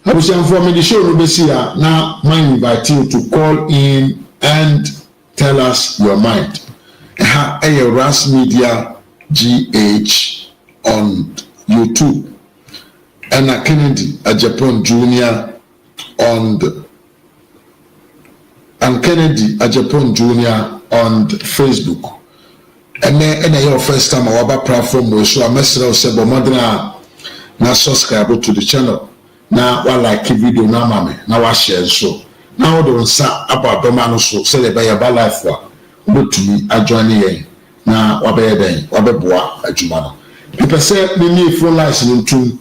Speaker 1: Abuja, for me, the show will be here. Now, I invite you to call in and tell us your mind. RAZ Media GH on YouTube. And Kennedy Ajapon Jr. and Kennedy Ajapon Jr. on Facebook. And then your first time our platform will show a message of Sebo Modena now subscribe to the channel. Now I like video now mame now I share so. Now don't say about the man so say the buy about life for but to me I join here. Now wabe den wabe boa adwuma no. People say me phone lines in tune.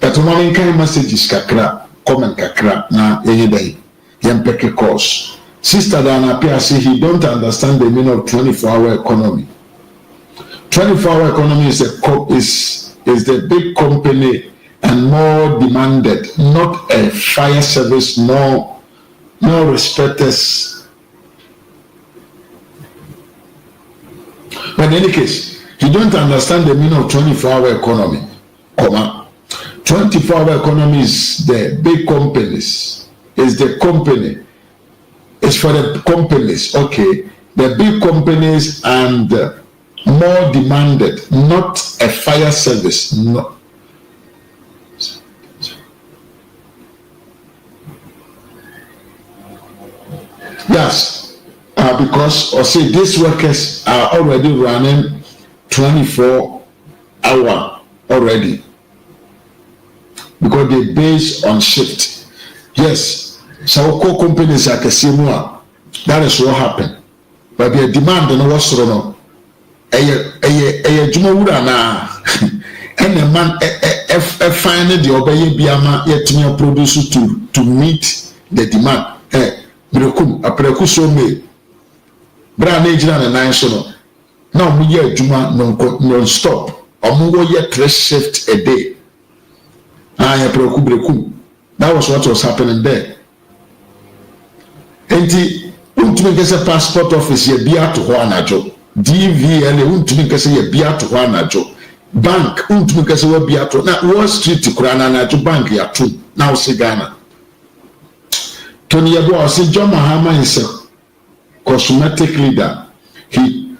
Speaker 1: But one kind messages kakra comment kakra na yenye den yempeke course. Sister Dana Pia say he don't understand the meaning of 24-hour economy. 24-hour economy is the big company and more demanded, not a fire service, no respecters. But in any case, you don't understand the meaning of 24-hour economy. 24-hour economy is the big companies. Is the company. It's for the companies, okay. The big companies and more demanded, not a fire service. No. Yes, because or say these workers are already running 24-hour already because they base on shift. Yes, so call companies like a Simua. That is what happened. But the demand and what's wrong. Juma na and a man find the obey biama yet me produce to meet the demand. Brekum apreku so me bra na ejina na nine so no na omu ye adwuma non stop omu wo ye 3 shift a day apreku brekum. That was what was happening there. Enti untumi kese passport office ye bia to ho anajo DVL untumi kese ye bia to ho anajo bank untumi kese we bia to na Wall Street kura na anajo bank ya to na o Ghana. Tony Yabo say John Mahama is a cosmetic leader. He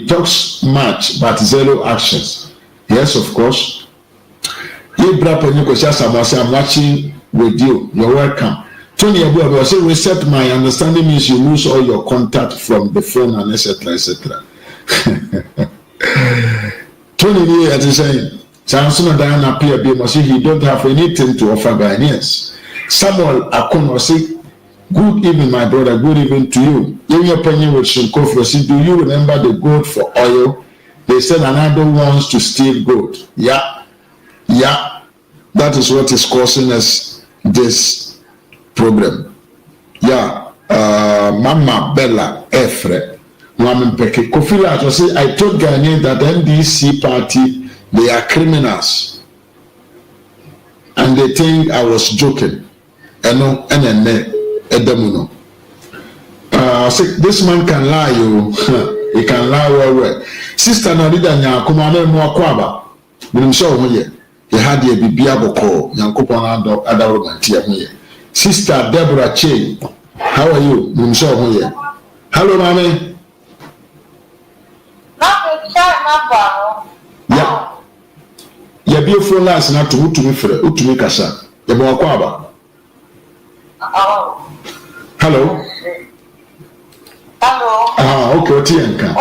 Speaker 1: talks much but zero actions. Yes, of course. I'm watching with you. You're welcome. Tony Yabo say reset my understanding means you lose all your contact from the phone and etc. Tony Yabo is saying Samson Diana P.A.B. say he don't have anything to offer Ghanaians. Samuel Akono say good evening, my brother. Good evening to you. In your opinion with Shinkofu, do you remember the gold for oil? They said another wants to steal gold. Yeah. That is what is causing us this problem. Yeah. Mama Bella Efre. Kofi Lato say I told Ghanaians that the NDC party they are criminals, and they think I was joking. Edemuno. This man can lie, you. He can lie well. Sister Nadida Nyakumame Mwakwaba. Show here. He had a bibia boko. Yankupon Adaromantia. Sister Deborah Che. How are you? Show here. Hello, Mame. Yeah. Your beautiful last not to me kasa. The Mwakwaba. Hello. Okay, Otienka. I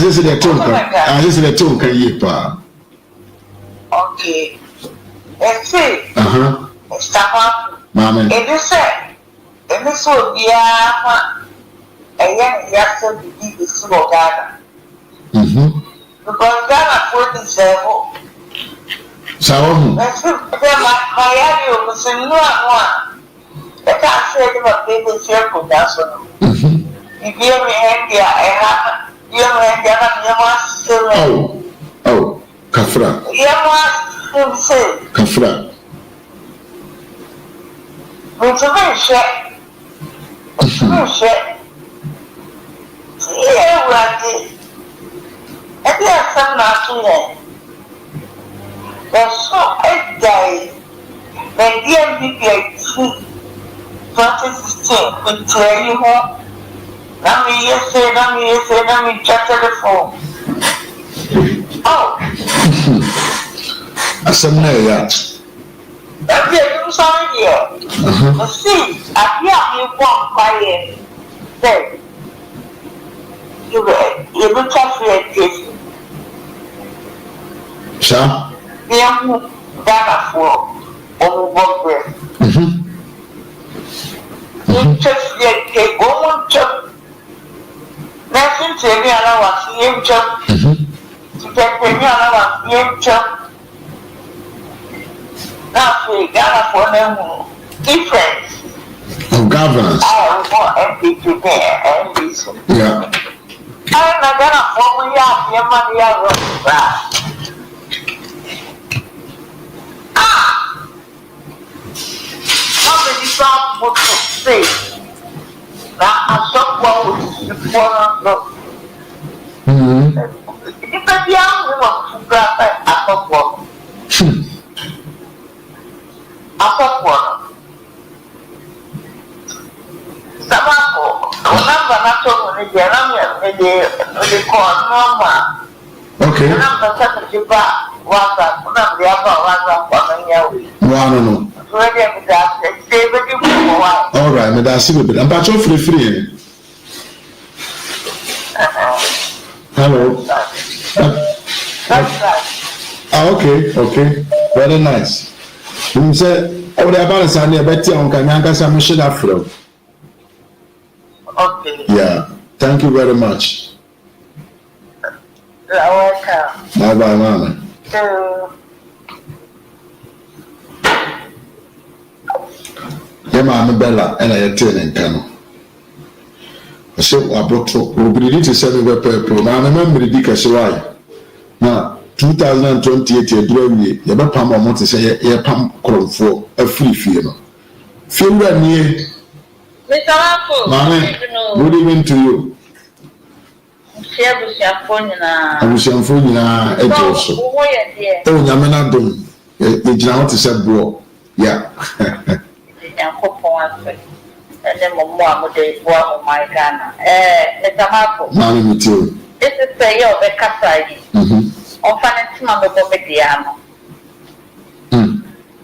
Speaker 1: just said the tonka yipa.
Speaker 10: Okay. Let's see.
Speaker 1: Mama.
Speaker 10: It is said, and this will be a and then you have to be the slow Ghana. Because Ghana for the level.
Speaker 1: So,
Speaker 10: That's my area was in no one. The can't say about baby circle, that's one. You give me India, I have you must still.
Speaker 1: oh, Kafra.
Speaker 10: You must say,
Speaker 1: Kafra.
Speaker 10: which is shit. Yeah, what is and there's some not to them. There's so a day when DMPP 2016 will tell you what. Let me check the phone. Oh.
Speaker 1: I said, no, yeah.
Speaker 10: That's it, I'm sorry, yeah. You see, I hear you walk by it. Say, you look at this.
Speaker 1: Sir?
Speaker 10: Yeah, Ghana for on work breath. You just get go on job. Nothing to me, I was here job. To get me, I was here job. Now, we Ghana for them difference.
Speaker 1: Of governance.
Speaker 10: I want MPP there, MPP.
Speaker 1: Yeah.
Speaker 10: I'm not gonna form your money out. Somebody thought what to say. Now I saw what was before. If I young to grab I thought what. I thought what. Samako, remember not only the call normal.
Speaker 1: Okay.
Speaker 10: Number 75 was that the other was
Speaker 1: No. All right, me that's it. I'm back to free. Hello. Okay. Very nice. You say, oh, the balance on the Betty on Kanyanga Samisha Afro.
Speaker 10: Okay.
Speaker 1: Yeah. Thank you very much.
Speaker 10: You're welcome.
Speaker 1: Bye, Mama. Yeah, Mama Bella, and I attend in Kano. I said, I brought to Obidi to 7 people. Now, I remember the Dika now, 2028, you're doing it. You're not Pam or Monte say, you're Pam Cron for a free feel. Feel that near
Speaker 10: Mr. Marco,
Speaker 1: Mama, good evening to you.
Speaker 10: Share with your phone now.
Speaker 1: I was on phone now, and also. Oh, Yamanadum, the general to say, bro. Yeah.
Speaker 10: And then Mamma would go my Ghana. Mr. Marco.
Speaker 1: Mamma, me too.
Speaker 10: This is the year of the Casai. On Fanatiman of Mediano.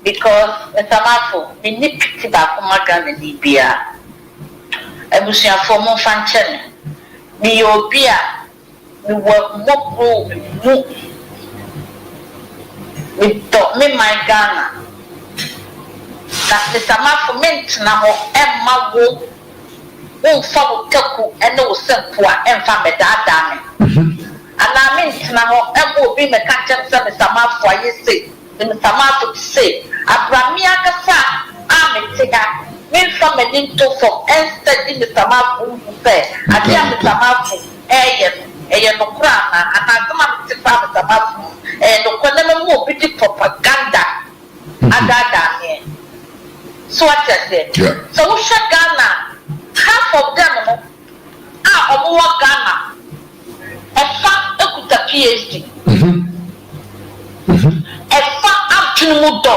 Speaker 10: Because Mr. Marco, we need to back from my Ghana Libya. I was your former fanchen. Me your beer. We work more with me my Ghana. That Mr. Marco meant now Emma won't follow Taku and no simple and family that damn. And I mean now Emma will be my catcher, Mr. Marco, I say, the Mr. Marco say, Abramia Cassa, I'm a tiger. When somebody took from instead in Mr. Marco, say, I tell Mr. Marco, and no crown, and I come up to Mr. Marco, and no condemn more pretty propaganda. I got here. So what I said?
Speaker 1: Yeah.
Speaker 10: So we shut Ghana. Half of them are over Ghana. A fact a PhD. A fact up to Mudo.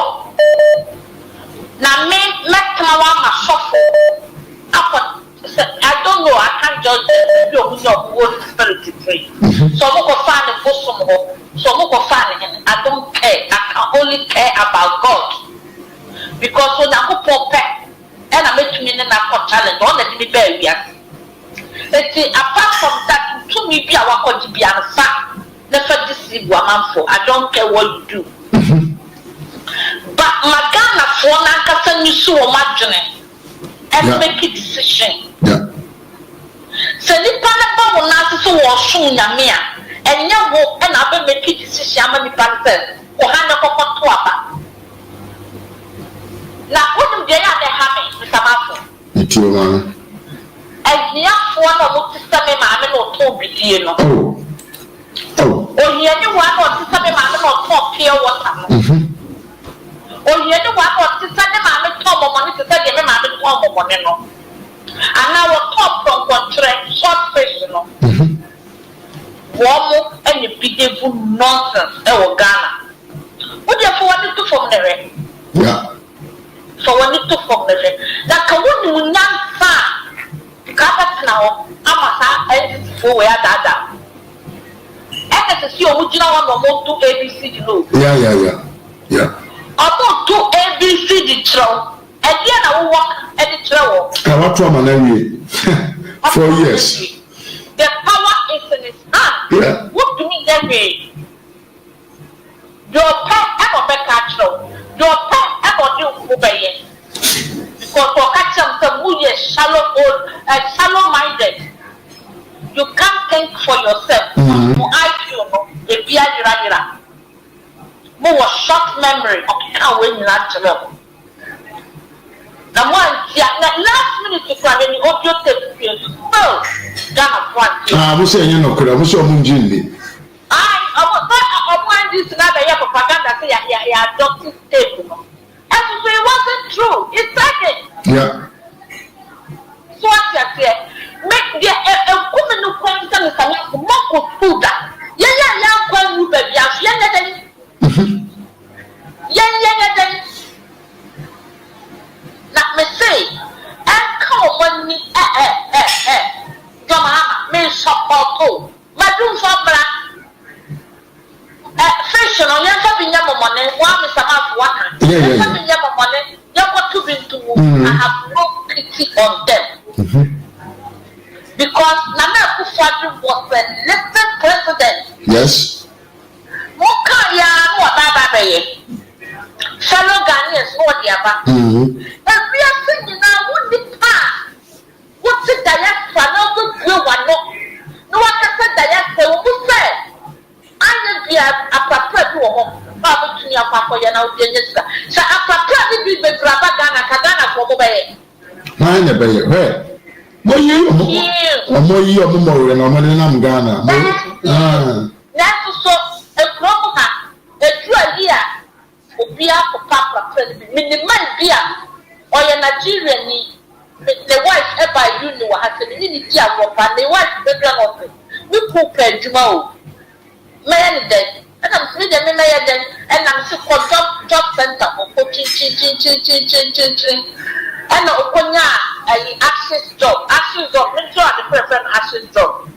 Speaker 10: Now, me, let my suffer. I don't know, I can't judge your word spirit. So, I'm going to find a bosom. So, I'm going to find him. I don't care. I can only care about God. Because when I go pet and I make me in a challenge, all that be very apart from that, to me be our coach be a fact. Never deceive woman for I don't care what you do. But my Ghana for Nanka you so imagine and make a decision.
Speaker 1: Yeah.
Speaker 10: sɛ nipa ne ba wo na so wɔ so nyame a ɛnyɛ wo ɛna abɛ make decision ama nipa ne sɛ ɔha ne kɔkɔto aba na wonim deɛ yɛ a ne ha me nsamafo
Speaker 1: Itio man.
Speaker 10: ahiafoɔ na ɔmo te sɛ me maame na ɔtɔn bidie no ohiani wa na ɔte sɛ me maame na ɔtɔn pure water no ohiani wa na ɔte sɛ ne maame tɔn mɔmɔne te sɛ deɛ me maame tɔn mɔmɔne no anaa wɔtɔn pɔnkɔntrɛ short fish no wɔn mo ɛne bidevu nonsense ɛwɔ Ghana wodi afɔ wɔde to fam ne rɛ so wɔde to fam ne rɛ na ka wɔne mu nyansa ka bɛtena hɔ ama saa ɛntitifo wɔ ya daadaa ɛna sɛ si ɔmo gyina hɔ na ɔmo to ABCD no ɔmo to ABCD kyerɛw ɛdeɛ na wowɔ ɛde kyerɛ wɔ
Speaker 1: What am I 4 years.
Speaker 10: The power is in his hand. What do you get me? Your pet ever back at you. Your pet ever do obey. Because for catch some who is shallow minded. You can't think for yourself. I feel the beer more short memory. Okay, can't win that level. Now last minute to cry when the audio tape is well done one.
Speaker 1: I'm saying you know, could I was so munjindi.
Speaker 10: I want this another propaganda say you adopted tape. And so it wasn't true. It's second.
Speaker 1: Yeah.
Speaker 10: So what you say? Make the woman who comes and say mock food that. Yeah, when you baby, yeah. Let me say, and come on me, Mahama, me support too. Madam Fabra, fish on your having your money, one is about water. Having your money, you want to bring to I have no pity on them. Because Nana Kufuor was the living president.
Speaker 1: Yes.
Speaker 10: Mokaya, what Baba. Fellow Ghanaians, what the other. And we are singing now, what the part? What's the diaspora? No good, no one, no one can say diaspora. Who said? I will be a prepared to home. Papa to your papa, you know, so a prepared to be the Graba Ghana, Kadana for Obey.
Speaker 1: Mine, where? More you, more than Ghana.
Speaker 10: That's so a proper, a true idea. Obia for Papa President, minimal beer or your Nigerian need the wife ever you know has a minute and the wife bedroom office. We cook a Jumao. Man dead, and I'm free the mayor then, and I'm sick for job center or coaching, and Okonya, access job, not the preference access job.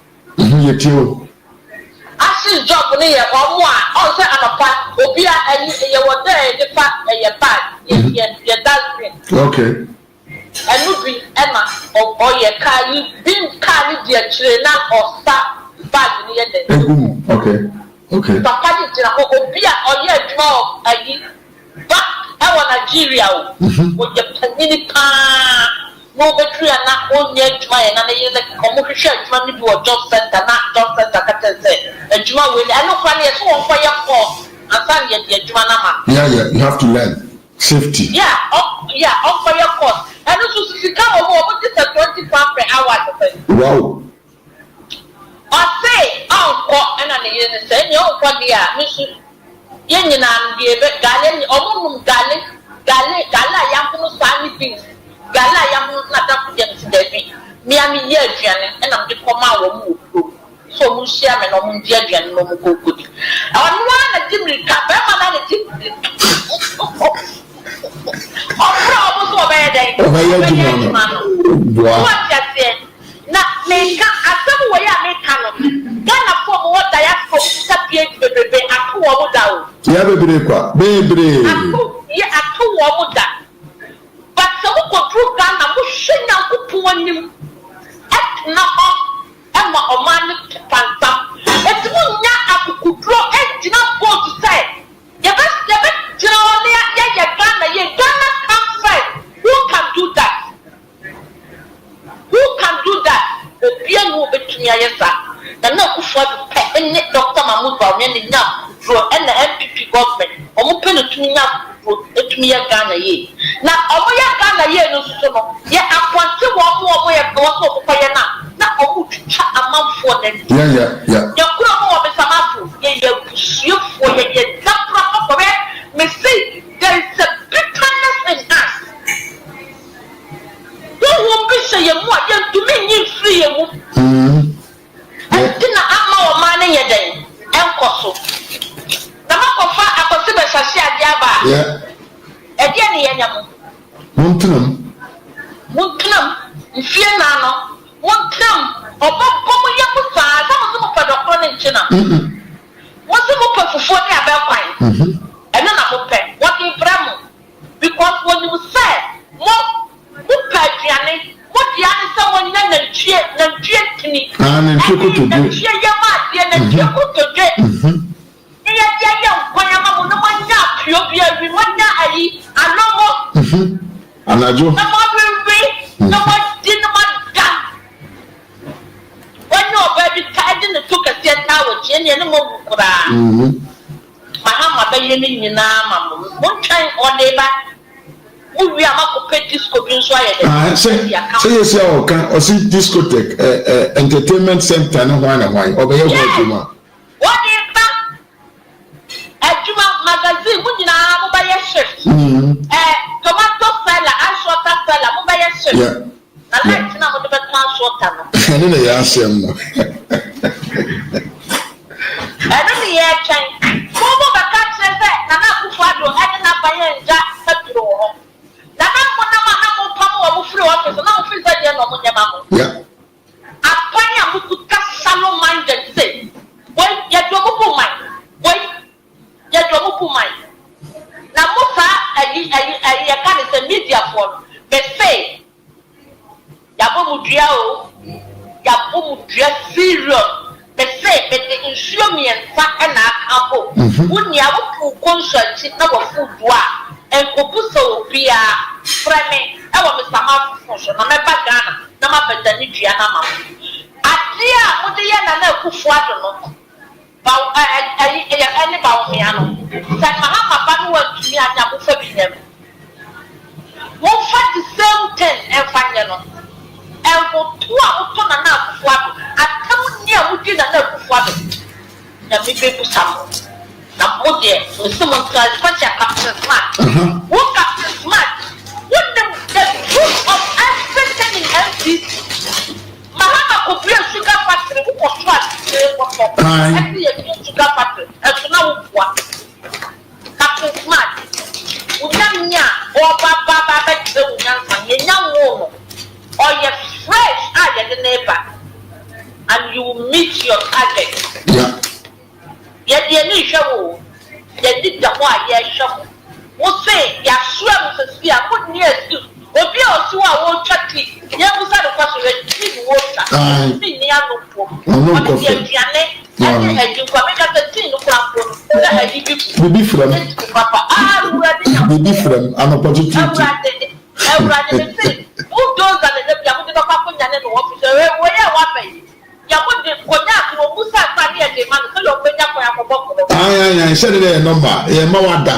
Speaker 10: Access job near or more, also an apart, Obia, and you were there, the fact that you're bad, you're dancing.
Speaker 1: Okay.
Speaker 10: And you be Emma or your car, you been carried your children or start bad near the.
Speaker 1: Okay.
Speaker 10: Papa did Obia or your job, back our Nigeria with your penny pan. No battery and not only my and I commercial money to a job center, not job center, and Juma will. I know funny as one for your phone. And Sunday, dear Jumanama.
Speaker 1: Yeah, you have to learn safety.
Speaker 10: Yeah, up for your course. And also, if you come over, what is a 20 pounds per hour?
Speaker 1: Wow.
Speaker 10: I say, Uncle, and I say, no, for the Miss Yen and Galen, or Gala, young Sami Pins. Gala, young not up against Debbie. Me, I'm in Yerjan, and I'm the command move. So, Mushaman or Mundian, no good. I want a dimly cap, I'm a dimly. Oh, what just said? Now, make a some way I make Hannah. Ghana for what I have for Sapiet, baby, I cool down.
Speaker 1: Yeah, baby.
Speaker 10: Yeah, I cool down. But so who could prove Ghana who should not put one you at number Emma or man to Panta. It's one not could draw and did not go to say. You best draw near Ghana, Ghana come first. Who can do that? Who can do that? The beer who betumi ayesa na na kufa pe ene Dr. Mahmoud Bawumia ne nya ro ene MPP government omo pe no tumi nya ro etumi ya Ghana ye na omo ya Ghana ye no so no ye appoint wo ye ko so ko ye na omo twa amanfo na
Speaker 1: yeah
Speaker 10: ya kura mo be samafo ye busuefo ye tapra ko be me see there is a bitterness in us. Don't want to say you more to me free you. And then I'm man in your day. And Cosso. The Mako Fa, I consider Sasia Diaba. Yeah. Again, Muntunum, fear Nano, Muntunum, or Pomo Yakusa, some of the doctor in China. What's the book for 40 about pine? And then I'm open. What in Bramo? Because when you say, what Patriani, what the other someone then cheer to me. And cheer your mouth, and you put to get. When I'm on the one yard, you'll be every 1 year, and no more.
Speaker 1: And I do.
Speaker 10: No more, no more dinner done. When your baby tied in the took a 10 hours, Jenny and no more. Mahama bayeni nyina mamu one time or neighbor we are not petty scoping so I
Speaker 1: say yes or see discotheque entertainment center no one over here what
Speaker 10: is that a Juma magazine which na mobile shirt tomato seller and shorter seller mobile shirt I like to know the shorter
Speaker 1: and then I ask him
Speaker 10: I don't hear change. Momo bakat sese nana kufado ene na baye nja pedro. Nana mona mana mo pamo wa mufri office na office dey no mo nyama mo.
Speaker 1: Yeah.
Speaker 10: Apanya mukuta salo minded say. Boy ya do mo mind. Boy ya do mo mind. Na mo sa ayi ya kan say media for. Be say ya bo mu dua o. Ya bo mu dua serious. They say, but the insurance and a couple. Wouldn't you have to consult our food and Copuso be a framing our Mr. Half function, no matter Ghana, no matter the Nigiana. At here, what the Yana Kufuano, any Baumiano. San Mahama Banu to me and Yabu Fabian. Won't fight the same 10 and find and for 2 hours and a half. I come near who did another for it. Now, people some. Now, what dear, when someone tries to catch a Captain Smart, what Captain Smart? What the truth of everything in empty? Mahama could be a sugar factory who was trying every sugar factory, and so now what? Captain Smart, Unyanya, or Baba, young or your fresh eye the neighbor, and you will meet your target.
Speaker 1: Yeah.
Speaker 10: Yet the initial, they did the why, yes, shop. What say, ya swam to see a good near you, or be also a whole chatty. You was out of us with water. Be near no poor. No, and you come at the tin of Papa.
Speaker 1: Be different, an opportunity.
Speaker 10: Who does that? The Papa and the officer, where you want to go down to Musa Sanya, man, so you'll bring up for a book.
Speaker 1: I said a number, a Mawada.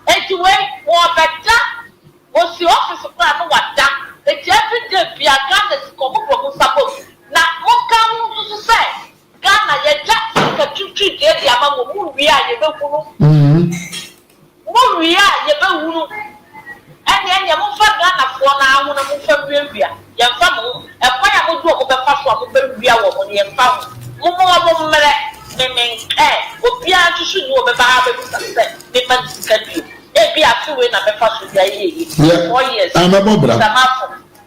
Speaker 10: Anyway, more better was the office of Plan what that. The Jeffrey did be a gun that's come from Musa. Now, what come to say? Ghana, your Jackson, the 2 days, the amount of who we are, you know. Who we are, you know. And then you move Ghana for now, when I move from Libya. Your family, a fire will do over the fast one, but we are one year found. More will be able to shoot you over the they must tell you. If you are 2 in a fast with the 4 years,
Speaker 1: I'm a bobber.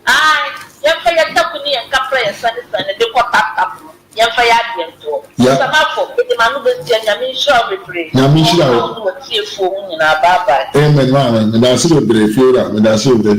Speaker 10: I am for your company and Capri and Sunday and the port up. Young fire, yes, I'm out for the man who was Yamin we pray. Yamin, I will see a phone in our baba.
Speaker 1: Amen, and I see the